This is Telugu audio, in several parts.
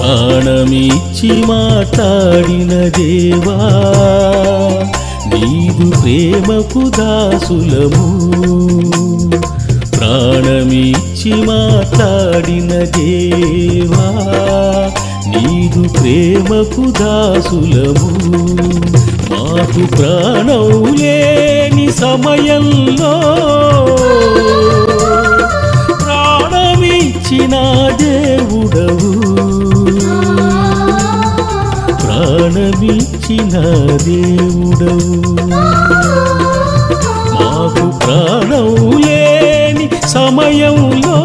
ప్రాణమిచ్చి మాట్లాడిన దేవా నీదు ప్రేమకు దాసులము ప్రాణమిచ్చి మాట్లాడిన దేవా నీదు ప్రేమకు దాసులము మాకు ప్రాణం లేని సమయంలో ప్రాణమిచ్చిన దేవుడవు ప్రాణమిచ్చిన దేవుడవు మాకు ప్రాణం లేని సమయంలో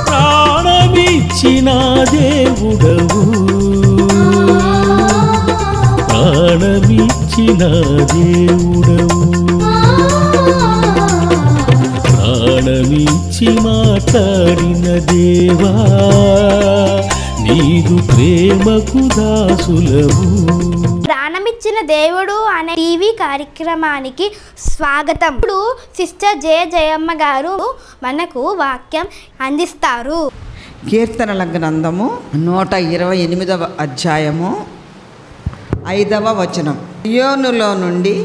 ప్రాణమిచ్చిన దేవుడవు ప్రాణమిచ్చిన దేవుడవు ప్రాణమిచ్చి మాట్లాడిన దేవా నీదు ప్రేమకు దాసులము. ప్రాణమిచ్చిన దేవుడు అనే టీవీ కార్యక్రమానికి స్వాగతం. ఇప్పుడు సిస్టర్ జయమ్మ గారు మనకు వాక్యం అందిస్తారు. కీర్తనల గ్రంథము 128వ అధ్యాయము 5వ వచనం. సియోనులో నుండి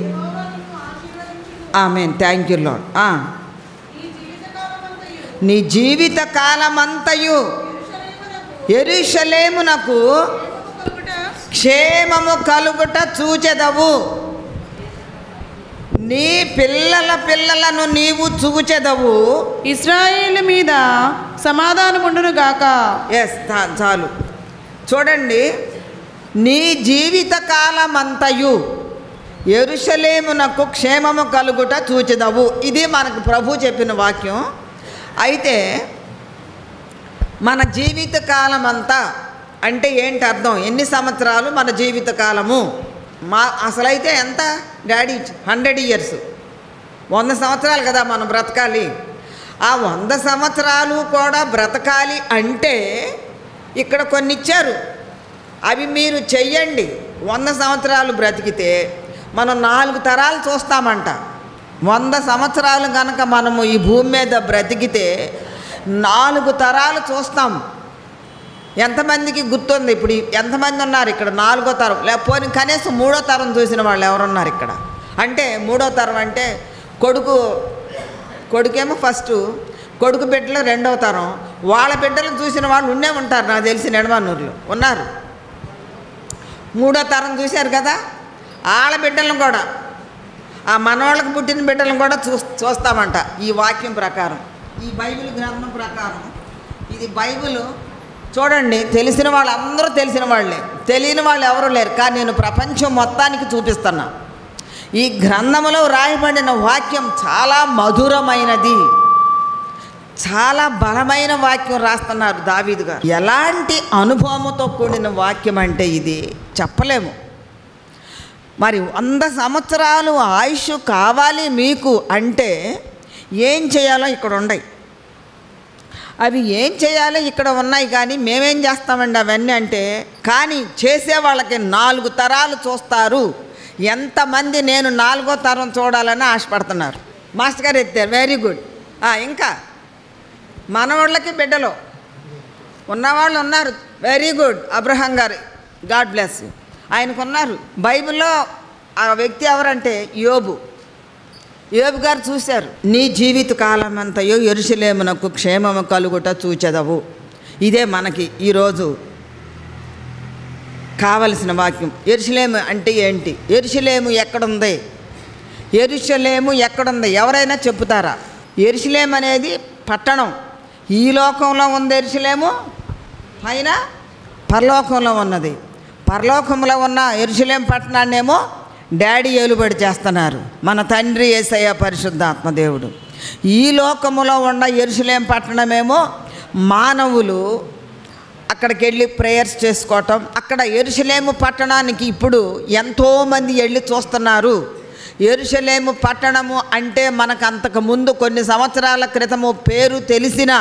ఆమేన్. Thank you lord. నీ జీవిత కాలమంతయు యెరూషలేమునకు క్షేమము కలుగుట చూచెదవు. నీ పిల్లలను నీవు చూచెదవు. ఇశ్రాయేలు మీద సమాధానముండును గాక. ఎస్, చాలు. చూడండి, నీ జీవిత కాలమంతయు యెరూషలేమునకు క్షేమము కలుగుట చూచెదవు. ఇది మనకు ప్రభు చెప్పిన వాక్యం. అయితే మన జీవిత కాలం అంతా అంటే ఏంటి అర్థం? ఎన్ని సంవత్సరాలు మన జీవిత కాలము? అసలైతే ఎంత డాడీ? 100 years, 100 సంవత్సరాలు కదా మనం బ్రతకాలి. ఆ 100 సంవత్సరాలు కూడా బ్రతకాలి అంటే ఇక్కడ కొన్ని ఇచ్చారు, అవి మీరు చెయ్యండి. 100 సంవత్సరాలు బ్రతికితే మనం 4 తరాలు చూస్తామంట. 100 సంవత్సరాలు కనుక మనము ఈ భూమి మీద బ్రతికితే 4 తరాలు చూస్తాం. ఎంతమందికి గుర్తుంది? ఇప్పుడు ఎంతమంది ఉన్నారు ఇక్కడ 4వ తరం, లేకపోతే కనీసం 3వ తరం చూసిన వాళ్ళు ఎవరున్నారు ఇక్కడ? అంటే 3వ తరం అంటే కొడుకేమో ఫస్ట్, కొడుకు బిడ్డలు 2వ తరం, వాళ్ళ బిడ్డలను చూసిన వాళ్ళు ఉండే ఉంటారు. నాకు తెలిసి నెడమనూరులో ఉన్నారు. 3వ తరం చూశారు కదా, వాళ్ళ బిడ్డలను కూడా, ఆ మనవాళ్ళకి పుట్టిన బిడ్డలను కూడా చూస్తామంట. ఈ వాక్యం ప్రకారం, ఈ బైబిల్ గ్రంథం ప్రకారం. ఇది బైబిల్ చూడండి, తెలిసిన వాళ్ళందరూ తెలిసిన వాళ్ళే, తెలియని వాళ్ళు ఎవరు లేరు. కానీ నేను ప్రపంచం మొత్తానికి చూపిస్తున్నా. ఈ గ్రంథంలో రాయబడిన వాక్యం చాలా మధురమైనది, చాలా బలమైన వాక్యం రాస్తున్నారు దావీదు గారు. ఎలాంటి అనుభవంతో కూడిన వాక్యం అంటే ఇది చెప్పలేము. మరి 100 సంవత్సరాలు ఆయుష్ కావాలి మీకు అంటే ఏం చేయాలో ఇక్కడ ఉన్నాయి. అవి ఏం చేయాలో ఇక్కడ ఉన్నాయి. కానీ మేమేం చేస్తామండి అవన్నీ అంటే, కానీ చేసే వాళ్ళకి 4 తరాలు చూస్తారు. ఎంతమంది నేను 4వ తరం చూడాలని ఆశపడుతున్నారు? మాస్టర్ గారు ఎత్తారు, వెరీ గుడ్. ఇంకా మనవాళ్ళకి బిడ్డలు ఉన్నవాళ్ళు ఉన్నారు, వెరీ గుడ్. అబ్రహాం గారు, గాడ్ బ్లెస్ యూ, ఆయనకున్నారు. బైబిల్లో ఆ వ్యక్తి ఎవరంటే యోబు గారు చూశారు. నీ జీవిత కాలం అంతయో యెరూషలేమునకు క్షేమము కలుగుట చూచెదవు. ఇదే మనకి ఈరోజు కావలసిన వాక్యం. యెరూషలేము అంటే ఏంటి? యెరూషలేము ఎక్కడుంది? యెరూషలేము ఎక్కడుంది? ఎవరైనా చెప్పుతారా? యెరూషలేము అనేది పట్టణం. ఈ లోకంలో ఉంది యెరూషలేము, పైన పరలోకంలో ఉన్నది. పరలోకంలో ఉన్న యెరూషలేము పట్టణాన్నేమో డాడీ ఏలుబడి చేస్తున్నారు, మన తండ్రి యేసయ్య పరిశుద్ధాత్మ దేవుడు. ఈ లోకములో ఉన్న యెరూషలేము పట్టణమేమో మానవులు అక్కడికి వెళ్ళి ప్రేయర్స్ చేసుకోవటం. అక్కడ యెరూషలేము పట్టణానికి ఇప్పుడు ఎంతోమంది వెళ్ళి చూస్తున్నారు. యెరూషలేము పట్టణము అంటే మనకు అంతకు ముందు కొన్ని సంవత్సరాల క్రితము పేరు తెలిసినా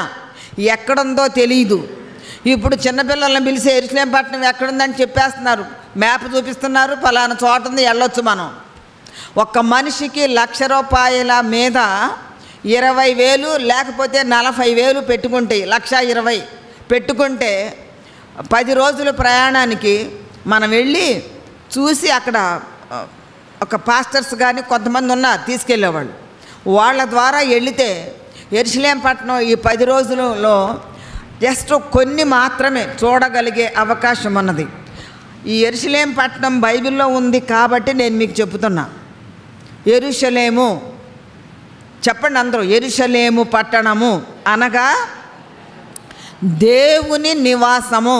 ఎక్కడుందో తెలియదు. ఇప్పుడు చిన్నపిల్లల్ని పిలిచి యెరూషలేము పట్టణం ఎక్కడుందని చెప్పేస్తున్నారు, మ్యాప్ చూపిస్తున్నారు, ఫలానా చోట ఉంది, వెళ్ళొచ్చు మనం. ఒక్క మనిషికి ₹1,00,000 మీద 20,000 లేకపోతే 40,000 పెట్టుకుంటే 1,20,000 పెట్టుకుంటే 10 రోజుల ప్రయాణానికి మనం వెళ్ళి చూసి అక్కడ ఒక పాస్టర్స్ కానీ కొంతమంది ఉన్నారు తీసుకెళ్ళేవాళ్ళు. వాళ్ళ ద్వారా వెళితే యెరూషలేం పట్టణం ఈ 10 రోజులలో జస్ట్ కొన్ని మాత్రమే చూడగలిగే అవకాశం ఉన్నది. ఈ యెరూషలేం పట్టణం బైబిల్లో ఉంది కాబట్టి నేను మీకు చెప్తున్నా. యెరూషలేము చెప్పండి అందరూ. యెరూషలేము పట్టణము అనగా దేవుని నివాసము.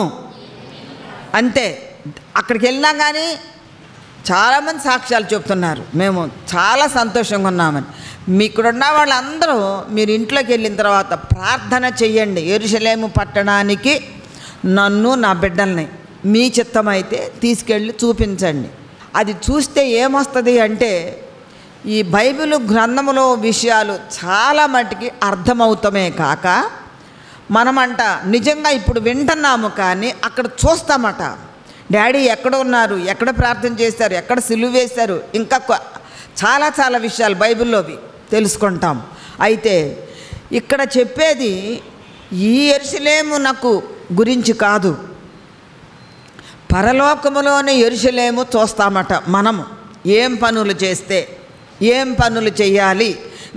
అంతే. అక్కడికి వెళ్ళినా కానీ చాలామంది సాక్ష్యాలు చెప్తున్నారు, మేము చాలా సంతోషంగా ఉన్నామని. మీకున్న వాళ్ళందరూ మీరు ఇంట్లోకి వెళ్ళిన తర్వాత ప్రార్థన చెయ్యండి, యెరూషలేము పట్టణానికి నన్ను నా బిడ్డల్ని మీ చిత్తమైతే తీసుకెళ్ళి చూపించండి. అది చూస్తే ఏమొస్తుంది అంటే ఈ బైబిల్ గ్రంథములో విషయాలు చాలా మటుకి అర్థమవుతామే కాక మనమంట నిజంగా ఇప్పుడు వింటున్నాము కానీ అక్కడ చూస్తామట. డాడీ ఎక్కడ ఉన్నారు, ఎక్కడ ప్రార్థన చేశారు, ఎక్కడ సిలువ వేశారు, ఇంకా చాలా చాలా విషయాలు బైబిల్లోవి తెలుసుకుంటాం. అయితే ఇక్కడ చెప్పేది ఈ యెరూషలేము నాకు గురించి కాదు, పరలోకములోని యెరూషలేము చూస్తామట. మనము ఏం పనులు చేస్తే ఏం పనులు చేయాలి,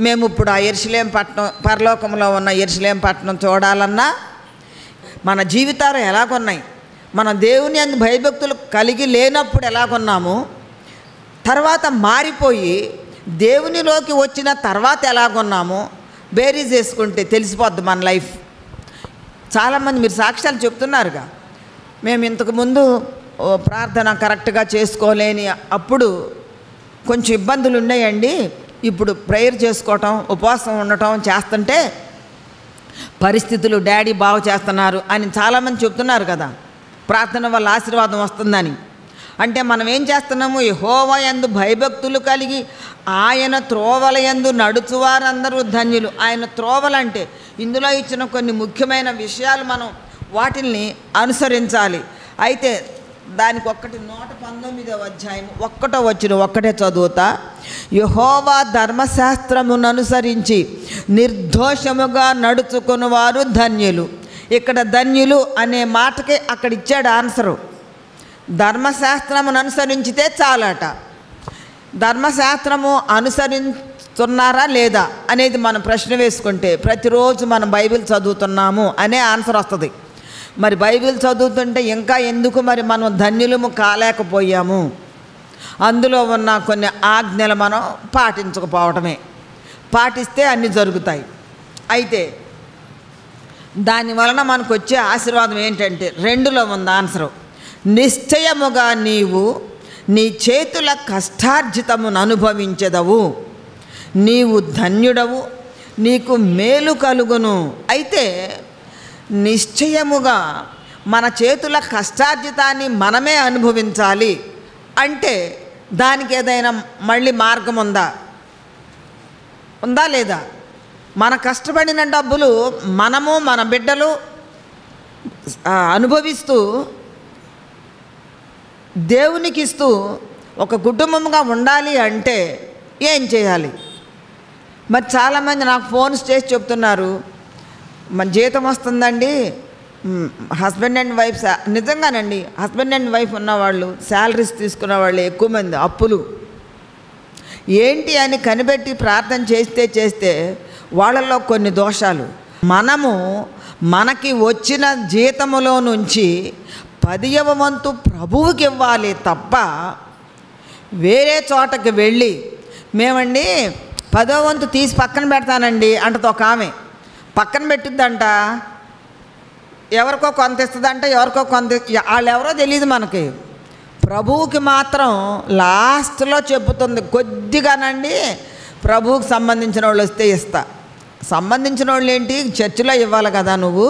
మేము ఇప్పుడు ఆ యెరూషలేం పట్టణం పరలోకంలో ఉన్న యెరూషలేం పట్టణం చూడాలన్నా మన జీవితాలు ఎలాగున్నాయి, మన దేవుని అందు భయభక్తులు కలిగి లేనప్పుడు ఎలాగున్నాము, తర్వాత మారిపోయి దేవునిలోకి వచ్చిన తర్వాత ఎలాగున్నాము బేరీజ్ వేసుకుంటే తెలిసిపోద్ది మన లైఫ్. చాలామంది మీరు సాక్ష్యాలు చెప్తున్నారుగా, మేము ఇంతకుముందు ప్రార్థన కరెక్ట్గా చేసుకోలేని అప్పుడు కొంచెం ఇబ్బందులు ఉన్నాయండి, ఇప్పుడు ప్రేయర్ చేసుకోవటం ఉపవాసం ఉండటం చేస్తుంటే పరిస్థితులు డాడీ బాగు చేస్తున్నారు అని చాలామంది చెప్తున్నారు కదా. ప్రార్థన వల్ల ఆశీర్వాదం వస్తుందని. అంటే మనం ఏం చేస్తున్నాము, యెహోవా యందు భయభక్తులు కలిగి ఆయన త్రోవల యందు నడుచువారందరూ ధన్యులు. ఆయన త్రోవలంటే ఇందులో ఇచ్చిన కొన్ని ముఖ్యమైన విషయాలు మనం వాటిల్ని అనుసరించాలి. అయితే దానికి 119వ అధ్యాయం 1వ వచనం ఒక్కటే చదువుతా. యెహోవా ధర్మశాస్త్రమును అనుసరించి నిర్దోషముగా నడుచుకుని వారు ధన్యులు. ఇక్కడ ధన్యులు అనే మాటకి అక్కడ ఇచ్చాడు ఆన్సరు. ధర్మశాస్త్రమును అనుసరించితే చాలట. ధర్మశాస్త్రము అనుసరిస్తున్నారా లేదా అనేది మనం ప్రశ్న వేసుకుంటే ప్రతిరోజు మనం బైబిల్ చదువుతున్నాము అనే ఆన్సర్ వస్తుంది. మరి బైబిల్ చదువుతుంటే ఇంకా ఎందుకు మరి మనం ధన్యులము కాలేకపోయాము? అందులో ఉన్న కొన్ని ఆజ్ఞలు మనం పాటించకపోవటమే. పాటిస్తే అన్నీ జరుగుతాయి. అయితే దాని వలన మనకు వచ్చే ఆశీర్వాదం ఏంటంటే 2లో ఉంది ఆన్సరు. నిశ్చయముగా నీవు నీ చేతుల కష్టార్జితమును అనుభవించెదవు, నీవు ధన్యుడవు, నీకు మేలు కలుగును. అయితే నిశ్చయముగా మన చేతుల కష్టార్జితాన్ని మనమే అనుభవించాలి అంటే దానికి ఏదైనా మళ్ళీ మార్గం ఉందా లేదా? మన కష్టపడిన డబ్బులు మనము మన బిడ్డలు అనుభవిస్తూ దేవునికి ఇస్తూ ఒక కుటుంబంగా ఉండాలి అంటే ఏం చేయాలి? మరి చాలామంది నాకు ఫోన్స్ చేసి చెప్తున్నారు, మన జీతం వస్తుందండి, హస్బెండ్ అండ్ వైఫ్. నిజంగానండి, హస్బెండ్ అండ్ వైఫ్ ఉన్నవాళ్ళు శాలరీస్ తీసుకున్న వాళ్ళు ఎక్కువ మంది అప్పులు ఏంటి అని కనిపెట్టి ప్రార్థన చేస్తే వాళ్ళల్లో కొన్ని దోషాలు. మనకి వచ్చిన జీతములో నుంచి 10వ వంతు ప్రభువుకి ఇవ్వాలి తప్ప వేరే చోటకి వెళ్ళి మేమండి 10వ వంతు తీసి పక్కన పెడతానండి అంటతో ఒక ఆమె పక్కన పెట్టిద్దంట. ఎవరికో కొంత ఇస్తుందంట, ఎవరికో కొంత, వాళ్ళు ఎవరో తెలియదు మనకి. ప్రభువుకి మాత్రం లాస్ట్లో చెబుతుంది కొద్దిగానండి ప్రభువుకి సంబంధించిన వాళ్ళు వస్తే ఇస్తా. సంబంధించిన వాళ్ళు ఏంటి, చర్చిలో ఇవ్వాలి కదా, నువ్వు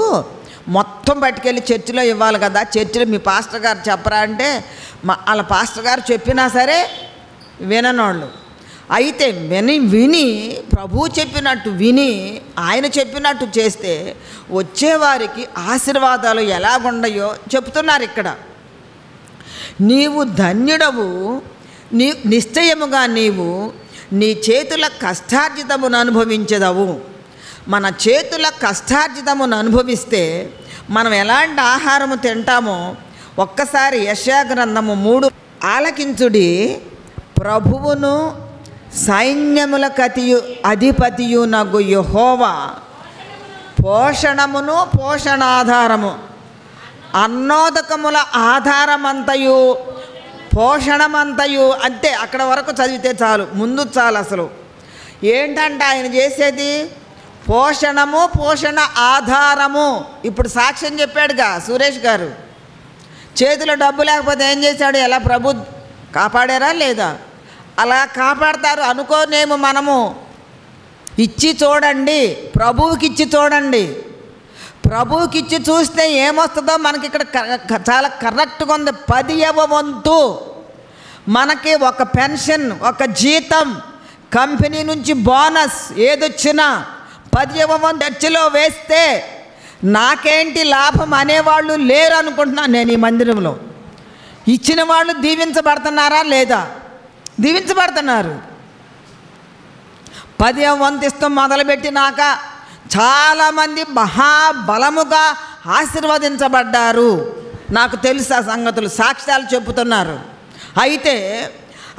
మొత్తం పట్టుకెళ్ళి చర్చిలో ఇవ్వాలి కదా, చర్చిలో మీ పాస్టర్ గారు చెప్పరా అంటే వాళ్ళ పాస్టర్ గారు చెప్పినా సరే విననోళ్ళు. అయితే విని ప్రభువు చెప్పినట్టు విని ఆయన చెప్పినట్టు చేస్తే వచ్చేవారికి ఆశీర్వాదాలు ఎలాగుండయో చెప్తున్నారు ఇక్కడ. నీవు ధన్యుడవు, నిశ్చయముగా నీవు నీ చేతుల కష్టార్జితమును అనుభవించెదవు. మన చేతుల కష్టార్జితమును అనుభవిస్తే మనం ఎలాంటి ఆహారము తింటామో ఒక్కసారి యెషయా గ్రంథము 3 ఆలకించుడి. ప్రభువును సైన్యముల అధిపతియు నగు యెహోవా పోషణమును పోషణాధారము, అన్నోదకముల ఆధారమంతయు పోషణమంతయు. అంతే, అక్కడ వరకు చదివితే చాలు, ముందు చాలు. అసలు ఏంటంటే ఆయన చేసేది పోషణము, పోషణ ఆధారము. ఇప్పుడు సాక్ష్యం చెప్పాడుగా సురేష్ గారు, చేతిలో డబ్బు లేకపోతే ఏం చేశాడు? ఎలా ప్రభు కాపాడారా లేదా? అలా కాపాడతారు అనుకోనేమో. మనము ఇచ్చి చూడండి, ప్రభువుకి ఇచ్చి చూడండి. ప్రభువుకి ఇచ్చి చూస్తే ఏమొస్తుందో మనకి ఇక్కడ చాలా కరెక్ట్గా ఉంది. 10వ వంతు మనకి ఒక పెన్షన్, ఒక జీతం, కంపెనీ నుంచి బోనస్ ఏదొచ్చినా 10వ వంతు ఖర్చులో వేస్తే నాకేంటి లాభం అనేవాళ్ళు లేరు అనుకుంటున్నాను నేను. ఈ మందిరంలో ఇచ్చిన వాళ్ళు దీవించబడుతున్నారా లేదా? దీవించబడుతున్నారు. 10వ వంతు ఇస్తాం మొదలుపెట్టినాక చాలామంది మహాబలముగా ఆశీర్వదించబడ్డారు. నాకు తెలుసు ఆ సంగతులు, సాక్ష్యాలు చెబుతున్నారు. అయితే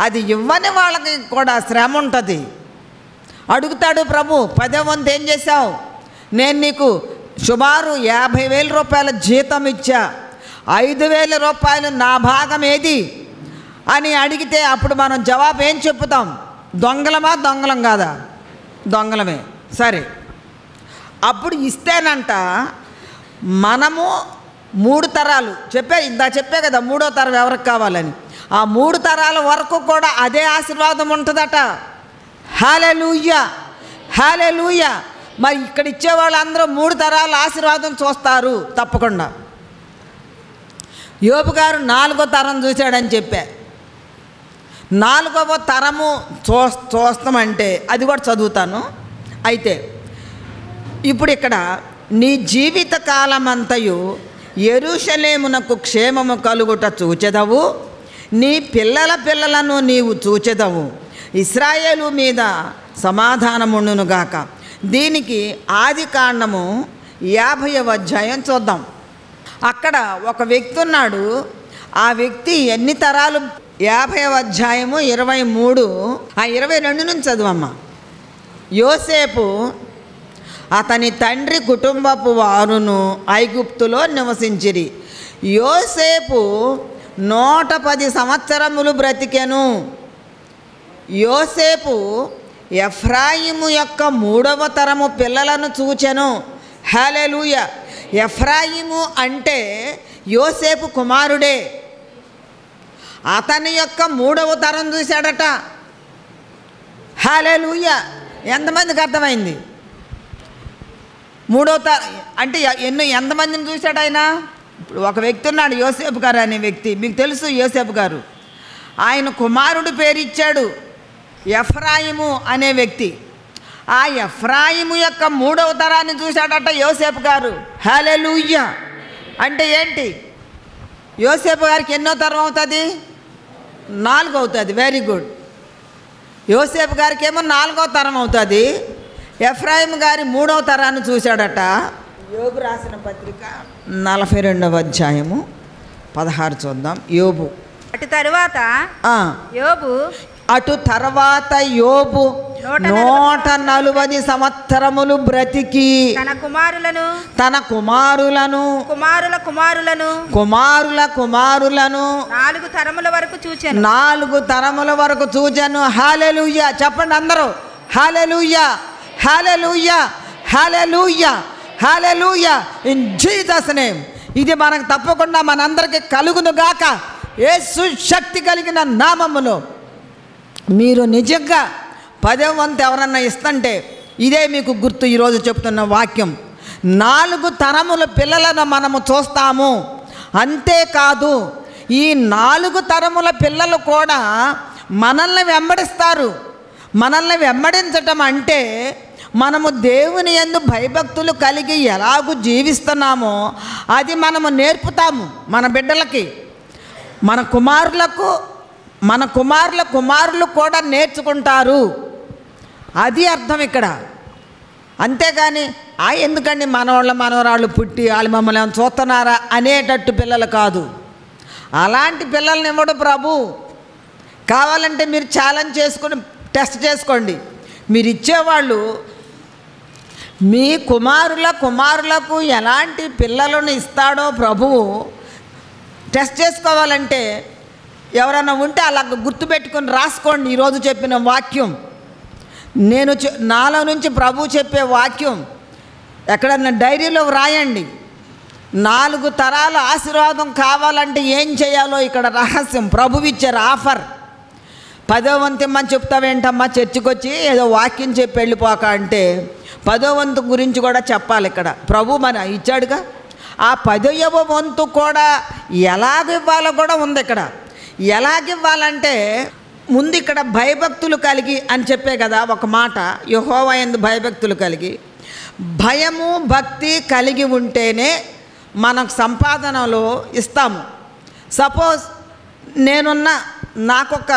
అది ఇవ్వని వాళ్ళకి కూడా శ్రమ ఉంటుంది. అడుగుతాడు ప్రభు, 10వ వంతు ఏం చేశావు? నేను నీకు సుమారు 50,000 రూపాయల జీతం ఇచ్చా, 5,000 రూపాయలు నా భాగం ఏది అని అడిగితే అప్పుడు మనం జవాబు ఏం చెప్పుతాం? దొంగలమా దొంగలం కాదా? దొంగలమే. సరే, అప్పుడు ఇస్తేనంట మనము 3 తరాలు చెప్పే కదా, 3వ తరం ఎవరికి కావాలని, ఆ 3 తరాల వరకు కూడా అదే ఆశీర్వాదం ఉంటుందట. హల్లెలూయా, హల్లెలూయా. మరి ఇక్కడ ఇచ్చే వాళ్ళందరూ 3 తరాల ఆశీర్వాదం చూస్తారు తప్పకుండా. యోబు గారు 4వ తరం చూశాడని చెప్పా. 4వ తరము చూస్తామంటే అది కూడా చదువుతాను. అయితే ఇప్పుడు ఇక్కడ నీ జీవిత కాలమంతయు యెరూషలేమునకు క్షేమము కలుగుట చూచెదవు, నీ పిల్లల పిల్లలను నీవు చూచెదవు, ఇశ్రాయేలు మీద సమాధానముండునుగాక. దీనికి ఆదికాండము 50వ అధ్యాయం చూద్దాం. అక్కడ ఒక వ్యక్తి ఉన్నాడు. ఆ వ్యక్తి ఎన్ని తరాలు? 50వ అధ్యాయము 23, 22 నుంచి చదువమ్మా. యోసేపు అతని తండ్రి కుటుంబపు వారును ఐగుప్తులో నివసించిరి. యోసేపు 110 సంవత్సరములు బ్రతికెను. యోసేపు ఎఫ్రాయిము యొక్క 3వ తరము పిల్లలను చూచెను. హల్లెలూయా. ఎఫ్రాయిము అంటే యోసేపు కుమారుడే. అతని యొక్క 3వ తరం చూశాడట. హల్లెలూయా. ఎంతమందికి అర్థమైంది? 3వ తరం అంటే ఎంతమందిని చూశాడు ఆయన? ఇప్పుడు ఒక వ్యక్తి ఉన్నాడు, యోసేపు గారు అనే వ్యక్తి. మీకు తెలుసు యోసేపు గారు. ఆయన కుమారుడు పేరు ఇచ్చాడు ఎఫ్రాయిము అనే వ్యక్తి. ఆ ఎఫ్రాయిము యొక్క 3వ తరాన్ని చూశాడట యోసేపు గారు. హల్లెలూయా. అంటే ఏంటి? యోసేపు గారికి ఎన్నో తరం అవుతుంది? 4 అవుతుంది. Very good. యోసేపు గారికి ఏమో 4వ తరం అవుతుంది. ఎఫ్రాయిము గారి 3వ తరాన్ని చూశాడట. యోబు రాసిన పత్రిక 42వ అధ్యాయము 16 చూద్దాం. యోబు. అటు తరువాత యోబు 140 సంవత్సరములు బ్రతికి తన కుమారులను కుమారుల కుమారులను 4 తరముల వరకు చూచెను. 4 తరముల వరకు చూచెను. హల్లెలూయా. చెప్పండి అందరూ. Hallelujah, hallelujah, hallelujah, hallelujah. In Jesus name. ఇది మనకు తప్పకుండా మనందరికీ కలుగును గాక. యేసు శక్తి కలిగిన నామములో మీరు నిజంగా 10వ వంతు ఎవరన్నా ఇస్తుంటే ఇదే మీకు గుర్తు. ఈరోజు చెప్తున్న వాక్యం 4 తరముల పిల్లలను మనము చూస్తాము. అంతేకాదు ఈ 4 తరముల పిల్లలు కూడా మనల్ని వెంబడిస్తారు. మనల్ని వెంబడించటం అంటే మనము దేవుని యందు భయభక్తులు కలిగి ఎలాగూ జీవిస్తున్నామో అది మనము నేర్పుతాము మన బిడ్డలకి. మన కుమారుల కుమారులు కూడా నేర్చుకుంటారు. అది అర్థం ఇక్కడ. అంతేగాని ఎందుకండి మనవరాళ్ళు పుట్టి వాళ్ళు మమ్మల్ని ఏమైనా చూస్తున్నారా అనేటట్టు పిల్లలు కాదు. అలాంటి పిల్లల్ని ఇవ్వడు ప్రభు. కావాలంటే మీరు ఛాలెంజ్ చేసుకుని టెస్ట్ చేసుకోండి. మీరు ఇచ్చేవాళ్ళు మీ కుమారులకు ఎలాంటి పిల్లలను ఇస్తాడో ప్రభువు టెస్ట్ చేసుకోవాలంటే ఎవరైనా ఉంటే అలా గుర్తుపెట్టుకొని రాసుకోండి. ఈరోజు చెప్పిన వాక్యం నాలో నుంచి ప్రభు చెప్పే వాక్యం ఎక్కడన్నా డైరీలో వ్రాయండి. 4 తరాల ఆశీర్వాదం కావాలంటే ఏం చేయాలో ఇక్కడ రహస్యం ప్రభువు ఇచ్చారు ఆఫర్. 10వ వంతు ఇమ్మని చెప్తావేంటమ్మా చర్చికి వచ్చి ఏదో వాక్యం చెప్పి వెళ్ళిపోక అంటే 10వ వంతు గురించి కూడా చెప్పాలి. ఇక్కడ ప్రభు మన ఇచ్చాడుగా. ఆ 10వ వంతు కూడా ఎలాగివ్వాలో కూడా ఉంది. ఇక్కడ ఎలాగివ్వాలంటే ముందు ఇక్కడ భయభక్తులు కలిగి అని చెప్పే కదా ఒక మాట. యెహోవా యందు భయభక్తులు కలిగి, భయము భక్తి కలిగి ఉంటేనే మనకు సంపాదనలో ఇస్తాము. సపోజ్ నాకొక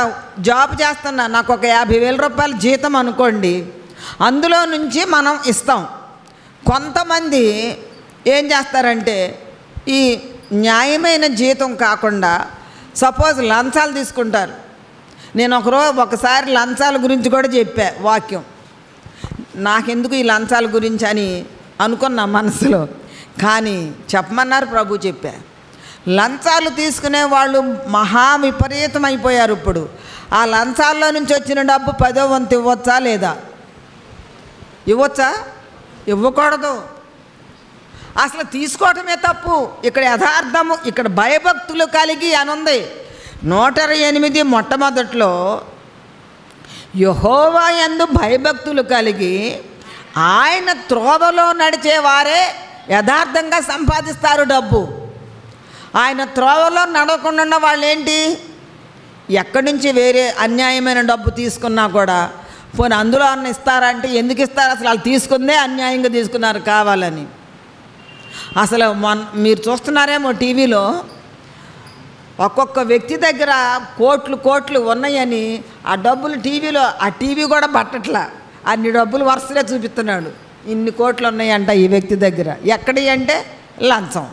జాబ్ చేస్తున్నా, నాకు ఒక 50,000 రూపాయల జీతం అనుకోండి, అందులో నుంచి మనం ఇస్తాం. కొంతమంది ఏం చేస్తారంటే ఈ న్యాయమైన జీతం కాకుండా సపోజ్ లంచాలు తీసుకుంటారు. నేను ఒకసారి లంచాల గురించి కూడా చెప్పా వాక్యం. నాకెందుకు ఈ లంచాల గురించి అని అనుకున్నా మనసులో, కానీ చెప్పమన్నారు ప్రభు చెప్పా. లంచాలు తీసుకునే వాళ్ళు మహా విపరీతం అయిపోయారు ఇప్పుడు. ఆ లంచాల్లో నుంచి వచ్చిన డబ్బు 10వ వంతు ఇవ్వచ్చా లేదా? ఇవ్వచ్చా? ఇవ్వకూడదు. అసలు తీసుకోవటమే తప్పు. ఇక్కడ యథార్థము, ఇక్కడ భయభక్తులు కలిగి అని ఉంది. 108 మొట్టమొదట్లో యెహోవా యందు భయభక్తులు కలిగి ఆయన త్రోవలో నడిచేవారే యథార్థంగా సంపాదిస్తారు డబ్బు. ఆయన త్రోవలో నడవకుండా ఉన్న వాళ్ళు ఏంటి, ఎక్కడి నుంచి వేరే అన్యాయమైన డబ్బు తీసుకున్నా కూడా పోనీ అందులో అన్న ఇస్తారంటే ఎందుకు ఇస్తారు? అసలు వాళ్ళు తీసుకుందే అన్యాయంగా తీసుకున్నారు కావాలని. అసలు మీరు చూస్తున్నారేమో టీవీలో ఒక్కొక్క వ్యక్తి దగ్గర కోట్లు ఉన్నాయని ఆ డబ్బులు టీవీలో, ఆ టీవీ కూడా పట్టట్లా, అన్ని డబ్బులు వరుసగా చూపిస్తున్నాడు. ఇన్ని కోట్లు ఉన్నాయంట ఈ వ్యక్తి దగ్గర. ఎక్కడి అంటే లంచం.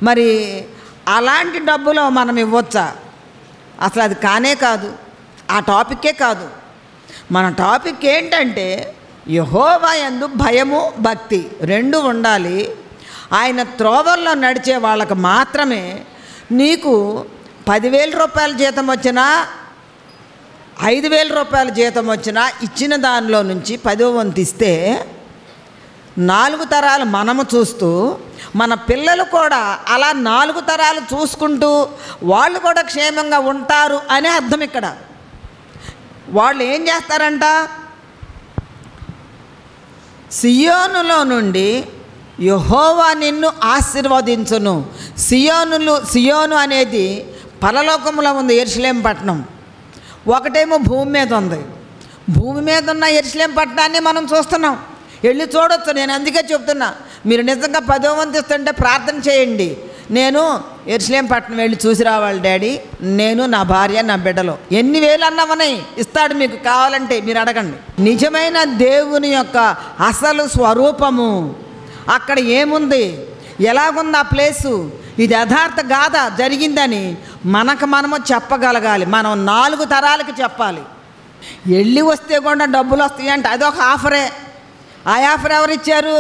మరి అలాంటి డబ్బులు మనం ఇవ్వచ్చా? అసలు అది కానే కాదు. ఆ టాపిక్కే కాదు. మన టాపిక్ ఏంటంటే యెహోవా యందు భయము భక్తి 2 ఉండాలి. ఆయన త్రోవల్లో నడిచే వాళ్ళకు మాత్రమే. నీకు 10,000 రూపాయల జీతం వచ్చినా 5,000 రూపాయల జీతం వచ్చినా ఇచ్చిన దానిలో నుంచి 10వ వంతు ఇస్తే 4 తరాలు మనము చూస్తూ మన పిల్లలు కూడా అలా 4 తరాలు చూసుకుంటూ వాళ్ళు కూడా క్షేమంగా ఉంటారు అనే అర్థం. ఇక్కడ వాళ్ళు ఏం చేస్తారంట, సియోనులో నుండి యెహోవా నిన్ను ఆశీర్వదించును. సియోను అనేది పరలోకములో ఉంది యెరూషలేము పట్టణం. ఒకటేమో భూమి మీద ఉంది. భూమి మీద ఉన్న యెరూషలేము పట్టణాన్ని మనం చూస్తున్నాం. వెళ్ళి చూడొచ్చు. నేను అందుకే చెప్తున్నా, మీరు నిజంగా 10వ వంతు ఇస్తుంటే ప్రార్థన చేయండి. నేను యెరూషలేము పట్టణం వెళ్ళి చూసి రావాలి డాడీ, నేను నా భార్య నా బిడ్డలు. ఎన్ని వేలు అన్నామని ఇస్తాడు మీకు, కావాలంటే మీరు అడగండి. నిజమైన దేవుని యొక్క అసలు స్వరూపము అక్కడ ఏముంది, ఎలాగుంది ఆ ప్లేసు, ఇది యథార్థ గాథ జరిగిందని మనము చెప్పగలగాలి. మనం 4 తరాలకి చెప్పాలి. వెళ్ళి వస్తే కూడా డబ్బులు వస్తాయి అంటే అదొక ఆఫరే. ఆ ఆఫర్ ఎవరు ఇచ్చారు?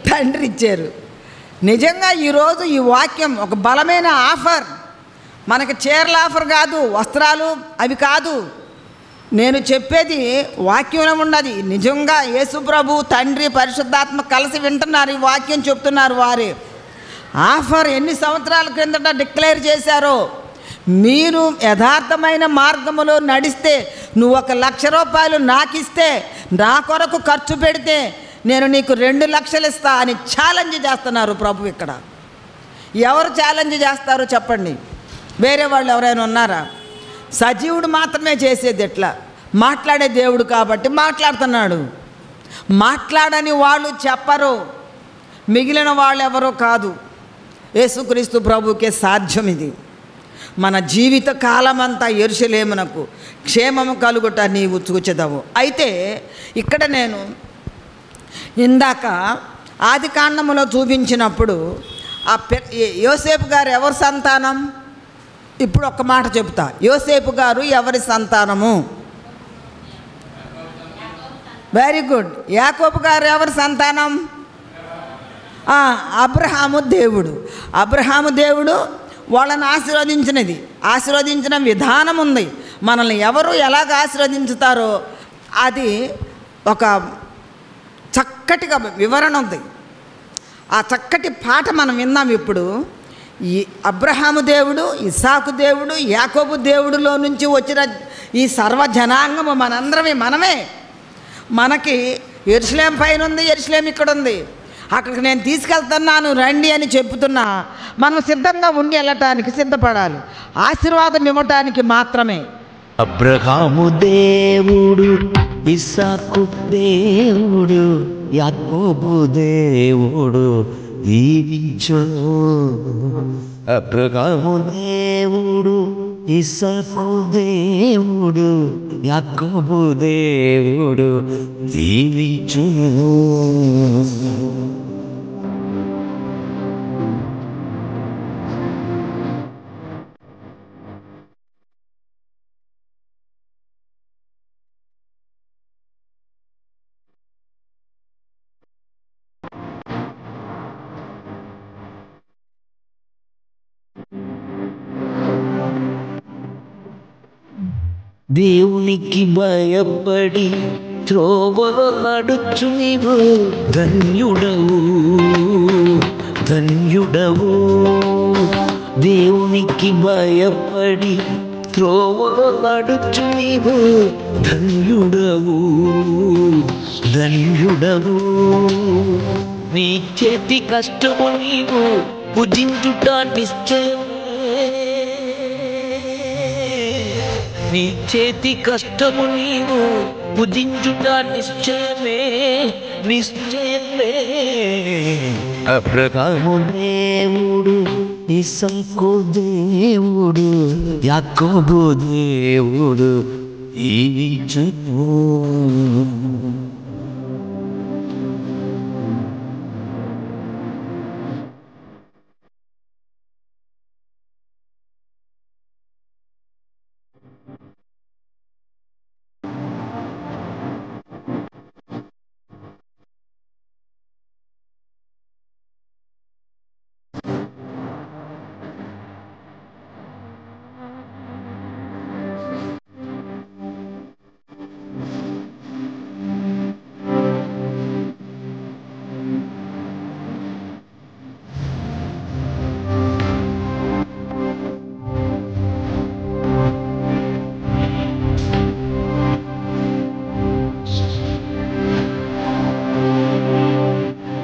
తండ్రి ఇచ్చారు. నిజంగా ఈరోజు ఈ వాక్యం ఒక బలమైన ఆఫర్. మనకి చీరల ఆఫర్ కాదు, వస్త్రాలు అవి కాదు. నేను చెప్పేది వాక్యంలో ఉన్నది. నిజంగా యేసు ప్రభు తండ్రి పరిశుద్ధాత్మ కలిసి వింటున్నారు, ఈ వాక్యం చెప్తున్నారు. వారే ఆఫర్ ఎన్ని సంవత్సరాల క్రిందట డిక్లేర్ చేశారో, మీరు యథార్థమైన మార్గములో నడిస్తే, నువ్వు 1,00,000 రూపాయలు నాకు ఇస్తే, నా కొరకు ఖర్చు పెడితే నేను నీకు 2 లక్షలు ఇస్తా అని ఛాలెంజ్ చేస్తున్నారు ప్రభు. ఇక్కడ ఎవరు ఛాలెంజ్ చేస్తారు చెప్పండి? వేరే వాళ్ళు ఎవరైనా ఉన్నారా? సజీవుడు మాత్రమే చేసేది. ఎట్లా మాట్లాడే దేవుడు కాబట్టి మాట్లాడుతున్నాడు. మాట్లాడని వాళ్ళు చెప్పరు, మిగిలిన వాళ్ళు ఎవరో కాదు. యేసుక్రీస్తు ప్రభుకే సాధ్యం ఇది. మన జీవిత కాలమంతా యెరూషలేమునకు క్షేమము కలుగుట నీవు చూచెదవు. అయితే ఇక్కడ నేను ఇందాక ఆది కాండములో చూపించినప్పుడు యోసేపు గారు ఎవరి సంతానం? ఇప్పుడు ఒక్క మాట చెబుతా. యోసేపు గారు ఎవరి సంతానము? Very good. యాకోబు గారు ఎవరి సంతానం? అబ్రహాము దేవుడు. అబ్రహాము దేవుడు వాళ్ళని ఆశీర్వదించిన విధానం ఉంది. మనల్ని ఎవరు ఎలాగ ఆశీర్వదించుతారో అది ఒక చక్కటిగా వివరణ ఉంది. ఆ చక్కటి పాట మనం విన్నాం. ఇప్పుడు ఈ అబ్రహాము దేవుడు, ఇస్సాకు దేవుడు, యాకోబు దేవుడులో నుంచి వచ్చిన ఈ సర్వజనాంగము మనమే. మనకి యెరూషలేం పైన ఉంది, యెరూషలేం ఇక్కడ ఉంది. అక్కడికి నేను తీసుకెళ్తున్నాను రండి అని చెప్తున్నా. మనం సిద్ధంగా ఉండి వెళ్ళటానికి సిద్ధపడాలి, ఆశీర్వాదం ఇవ్వటానికి మాత్రమే. అబ్రహాము దేవుడు, ఇస్సాకు దేవుడు, యాకోబు దేవుడు దీవించును. అబ్రహాము దేవుడు, ఇస్సాకు దేవుడు, యాకోబు దేవుడు దీవించును. దేవునికి భయపడి త్రోవలో నడుచు నీవు ధన్యుడవు, ధన్యుడవు. దేవునికి భయపడి త్రోవలో నడుచు నీవు ధన్యుడవు, ధన్యుడవు. నీ చేతి కష్టము నీవు భుజించుట నిశ్చయం, నీ చేతి కష్టము నీవు భుజించుట నిశ్చయమే, నిశ్చయమే. అబ్రహాము దేవుడు, ఇస్సాకు దేవుడు, యాకోబు దేవుడు దీవించును.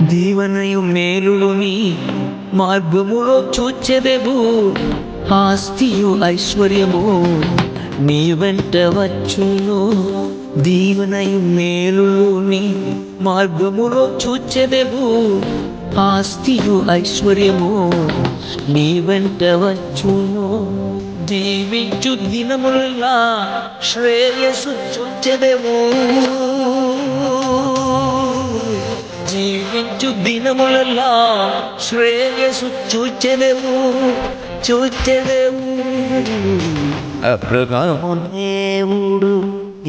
దీవెనయు మేలుని మార్గములో చూచెదెవు, ఆస్తియు ఐశ్వర్యము నీ వెంట వచ్చును. దీవెనయు మేలుని మార్గములో చూచెదెవు, ఆస్తియు ఐశ్వర్యము నీ వెంట వచ్చును. జీవించు దినములా శ్రేయస్సు చూచెదెవు, జీవించు దినములలో శ్రేయస్సు చూచెదెవు, చూచెదెవు. అబ్రహాము దేవుడు,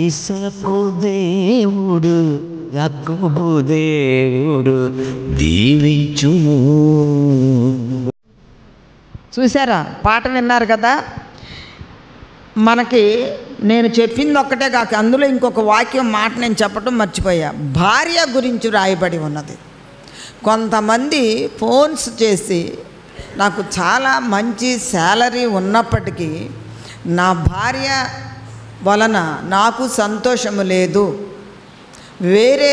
ఇస్సాకు దేవుడు, యాకోబు దేవుడు దీవించును. చూసారా? పాట విన్నారు కదా. మనకి నేను చెప్పింది ఒక్కటే కాక అందులో ఇంకొక వాక్యం మాట నేను చెప్పడం మర్చిపోయా. భార్య గురించి రాయబడి ఉన్నది. కొంతమంది ఫోన్స్ చేసి నాకు చాలా మంచి శాలరీ ఉన్నప్పటికీ నా భార్య వలన నాకు సంతోషము లేదు, వేరే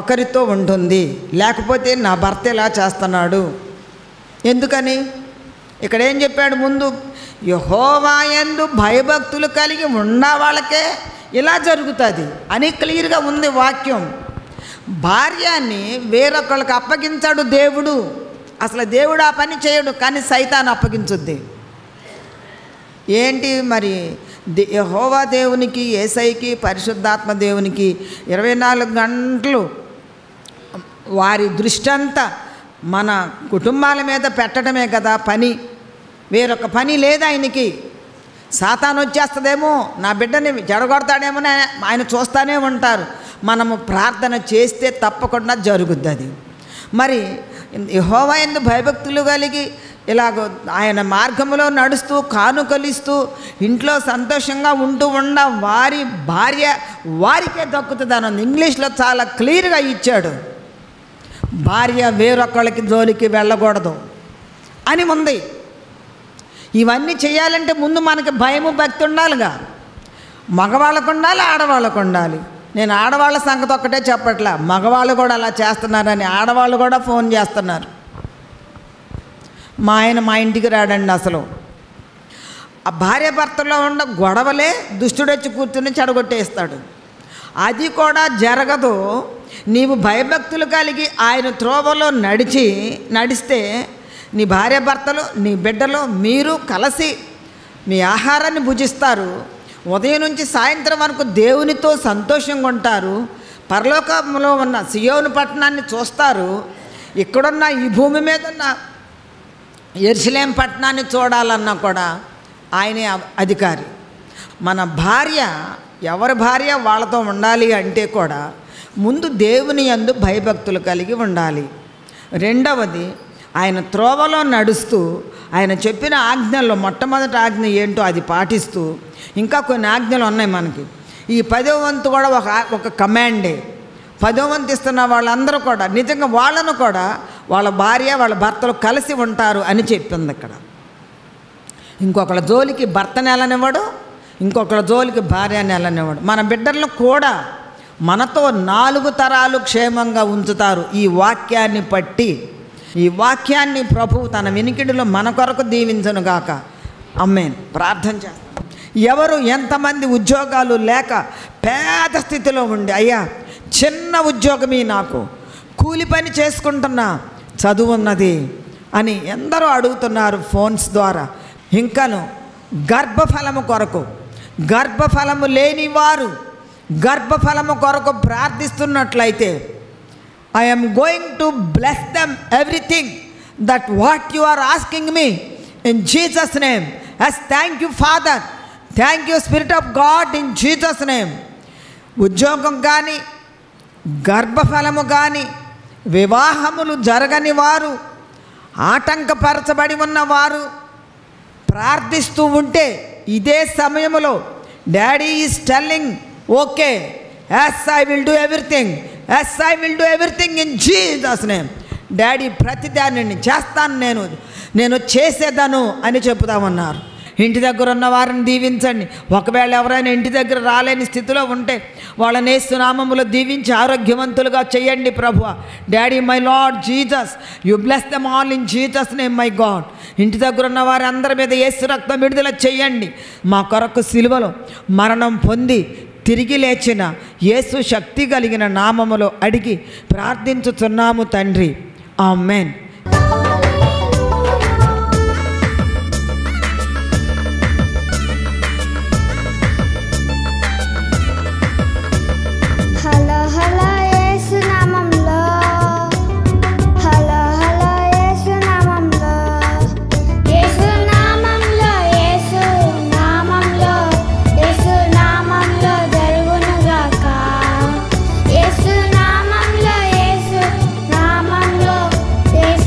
ఒకరితో ఉంటుంది, లేకపోతే నా భర్త ఇలా చేస్తున్నాడు. ఎందుకని? ఇక్కడ ఏం చెప్పాడు ముందు? యెహోవా యందు భయభక్తులు కలిగి ఉన్న వాళ్ళకే ఇలా జరుగుతుంది అని క్లియర్గా ఉంది వాక్యం. భార్యని వేరొకళ్ళకి అప్పగించాడు దేవుడు. అసలు దేవుడు ఆ పని చేయడు, కానీ సైతాన్ అప్పగించుద్ది. ఏంటి మరి? యెహోవా దేవునికి, యేసయ్యకి, పరిశుద్ధాత్మ దేవునికి 24 గంటలు వారి దృష్టి అంతా మన కుటుంబాల మీద పెట్టడమే కదా పని. వేరొక పని లేదు ఆయనకి. సాతాను వచ్చేస్తుందేమో, నా బిడ్డని జడగొడతాడేమో ఆయన చూస్తూనే ఉంటారు. మనము ప్రార్థన చేస్తే తప్పకుండా జరుగుద్ది అది. మరి యెహోవా యందు భయభక్తులు కలిగి ఇలాగ ఆయన మార్గంలో నడుస్తూ కానుకలిస్తూ ఇంట్లో సంతోషంగా ఉంటూ ఉన్న వారి భార్య వారికే దక్కుతుంది అని ఇంగ్లీష్లో చాలా క్లియర్గా ఇచ్చాడు. భార్య వేరొకళ్ళకి జోలికి వెళ్ళకూడదు అని ఉంది. ఇవన్నీ చేయాలంటే ముందు మనకి భయము భక్తి ఉండాలిగా. మగవాళ్ళకు ఉండాలి, ఆడవాళ్ళకు ఉండాలి. నేను ఆడవాళ్ళ సంగతి ఒక్కటే చెప్పట్లా, మగవాళ్ళు కూడా అలా చేస్తున్నారని ఆడవాళ్ళు కూడా ఫోన్ చేస్తున్నారు. మా ఆయన మా ఇంటికి రాడండి. అసలు ఆ భార్య భర్తలో ఉన్న గొడవలే దుష్టుడొచ్చి కూర్చుని చెడగొట్టేస్తాడు. అది కూడా జరగదు. నీవు భయభక్తులు కలిగి ఆయన త్రోవలో నడిస్తే నీ భార్య భర్తలు నీ బిడ్డలు మీరు కలిసి మీ ఆహారాన్ని భుజిస్తారు. ఉదయం నుంచి సాయంత్రం వరకు దేవునితో సంతోషంగా ఉంటారు. పరలోకంలో ఉన్న సియోను పట్టణాన్ని చూస్తారు. ఇక్కడున్న ఈ భూమి మీద ఉన్న యెరూషలేం పట్టణాన్ని చూడాలన్నా కూడా ఆయనే అధికారి. మన భార్య ఎవరి భార్య వాళ్ళతో ఉండాలి అంటే కూడా ముందు దేవుని యందు భయభక్తులు కలిగి ఉండాలి. రెండవది ఆయన త్రోవలో నడుస్తూ ఆయన చెప్పిన ఆజ్ఞల్లో మొట్టమొదటి ఆజ్ఞ ఏంటో అది పాటిస్తూ, ఇంకా కొన్ని ఆజ్ఞలు ఉన్నాయి మనకి. ఈ 10వ వంతు కూడా ఒక కమాండే. 10వ వంతు ఇస్తున్న వాళ్ళందరూ కూడా నిజంగా వాళ్ళను కూడా వాళ్ళ భార్య వాళ్ళ భర్తలు కలిసి ఉంటారు అని చెప్పింది ఇక్కడ. ఇంకొకళ్ళ జోలికి భర్తని వెళ్ళనివ్వడు, ఇంకొకళ్ళ జోలికి భార్యని వెళ్ళనివ్వడు. మన బిడ్డలను కూడా మనతో 4 తరాలు క్షేమంగా ఉంచుతారు. ఈ వాక్యాన్ని పట్టి ఈ వాక్యాన్ని ప్రభువు తన వినికిడిలో మన కొరకు దీవించనుగాక. ఆమేన్. ప్రార్థన చేస్తాం. ఎవరు ఎంతమంది ఉద్యోగాలు లేక పేద స్థితిలో ఉండి, అయ్యా చిన్న ఉద్యోగమే నాకు, కూలి పని చేసుకుంటున్నా, చదువు ఉన్నది అని ఎందరో అడుగుతున్నారు ఫోన్స్ ద్వారా. ఇంకను గర్భఫలము కొరకు, గర్భఫలము లేని వారు గర్భఫలము కొరకు ప్రార్థిస్తున్నట్లయితే I am going to bless them everything that what you are asking me in Jesus' name. As thank you Father, thank you Spirit of God in Jesus' name. ఉద్యోగం కానీ గర్భఫలము కానీ వివాహములు జరగని వారు ఆటంకపరచబడి ఉన్నవారు ప్రార్థిస్తూ ఉంటే ఇదే సమయంలో daddy is telling okay, yes I will do everything, yes I will do everything in Jesus' name. Daddy ప్రతిదాన్ని చేస్తాను, నేను చేసేదను అని చెబుతామన్నారు. ఇంటి దగ్గర ఉన్న వారిని దీవించండి. ఒకవేళ ఎవరైనా ఇంటి దగ్గర రాలేని స్థితిలో ఉంటే వాళ్ళని యేసు నామములో దీవించి ఆరోగ్యవంతులుగా చేయండి ప్రభువా. Daddy my lord Jesus, you bless them all in Jesus name my God. ఇంటి దగ్గర ఉన్న వారి అందరి మీద యేసు రక్తం విడుదల చేయండి. మా కొరకు సిలువలో మరణం పొంది తిరిగి లేచిన యేసు శక్తి కలిగిన నామములో అడిగి ప్రార్థించుచున్నాము తండ్రి. ఆమేన్. హలో హలో యేసు నామములో, హలో హలో యేసు నామములో, యేసు నామములో, యేసు నామములో, యేసు నామములో జరుగునుగాక. యేసు నామములో, యేసు నామములో, యేసు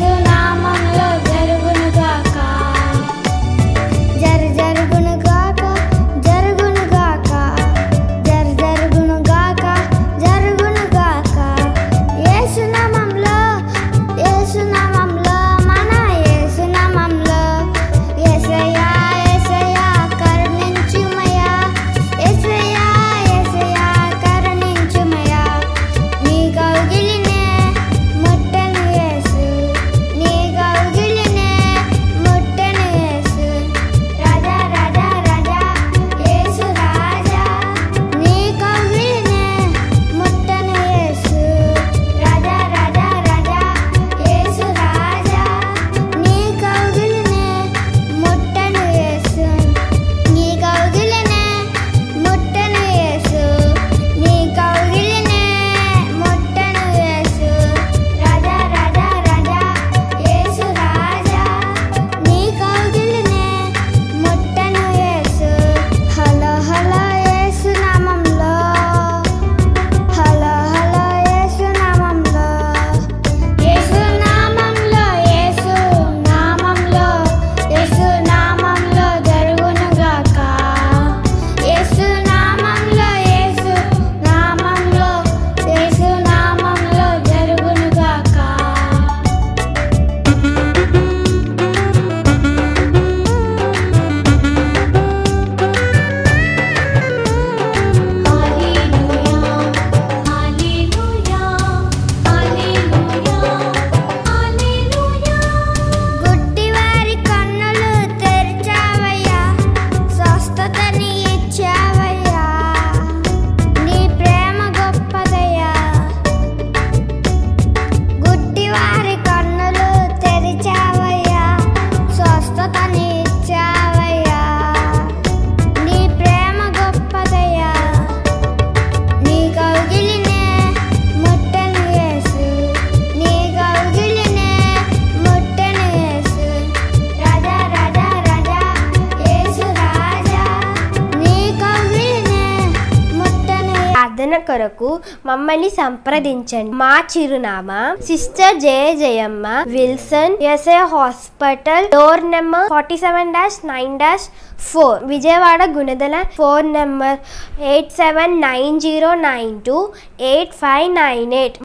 కొరకు మమ్మల్ని సంప్రదించండి. మా చిరునామా sister Jayamma, Wilson SA hospital, door number 47-9-4, Vijayawada Gunadala. Phone number 8790928598.